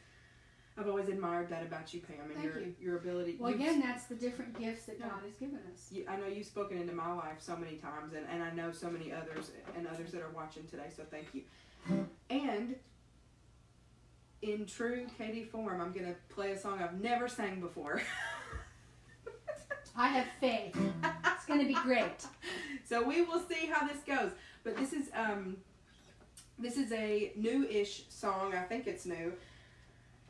Speaker 1: admired that about you, Pam, and your ability.
Speaker 2: Well, again, that's the different gifts that God has given us.
Speaker 1: I know you've spoken into my life so many times, and I know so many others and others that are watching today, so thank you. And in true Katie form, I'm going to play a song I've never sang before.
Speaker 2: I have faith. It's going to be great.
Speaker 1: So we will see how this goes. But this is a new-ish song. I think it's new.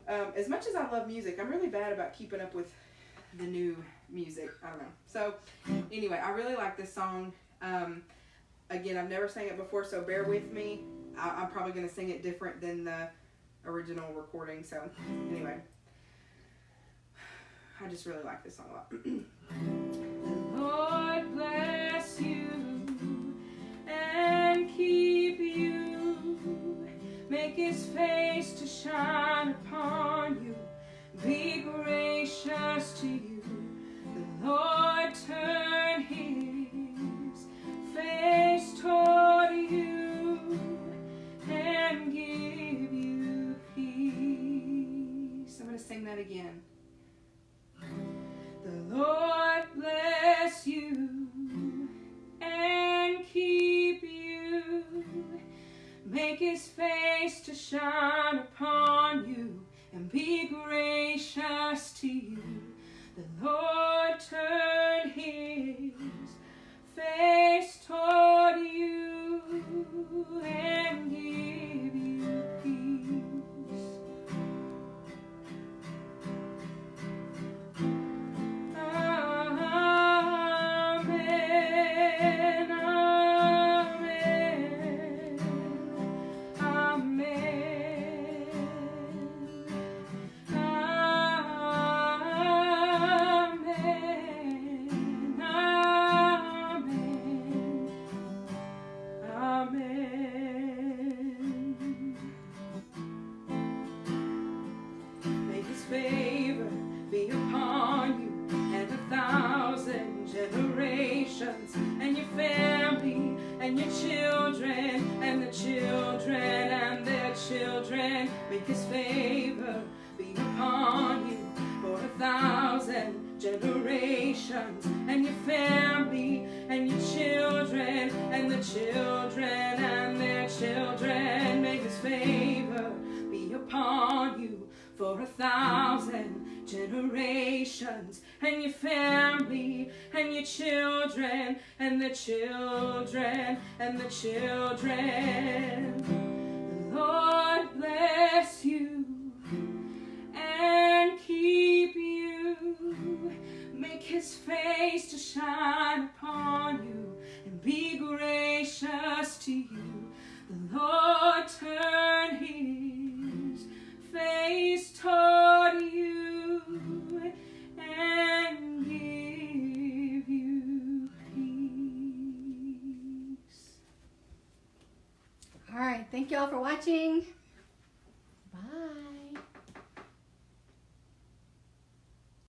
Speaker 1: As much as I love music, I'm really bad about keeping up with the new music. I don't know. So anyway, I really like this song. Again, I've never sang it before, so bear with me. I'm probably going to sing it different than the original recording. So anyway, I just really like this song a lot. Lord bless you and keep you, make his face to shine upon you, be gracious to you. The Lord turn his face toward you and give you peace. I'm going to sing that again. The Lord bless you and keep you, make his face to shine upon you and be gracious to you. The Lord turn his face toward you and give you peace. Favor be upon you and 1,000 generations, and your family and your children and the children and their children. Make his favor be upon you for 1,000 generations, and your family and your children and the children and their children. Make his favor be upon you for 1,000 generations, and your family and your children and the children and the children. The Lord bless you and keep you, make his face to shine upon you and be gracious to you. The Lord turn his face toward you and give you peace.
Speaker 2: All right, thank you all for watching. Bye.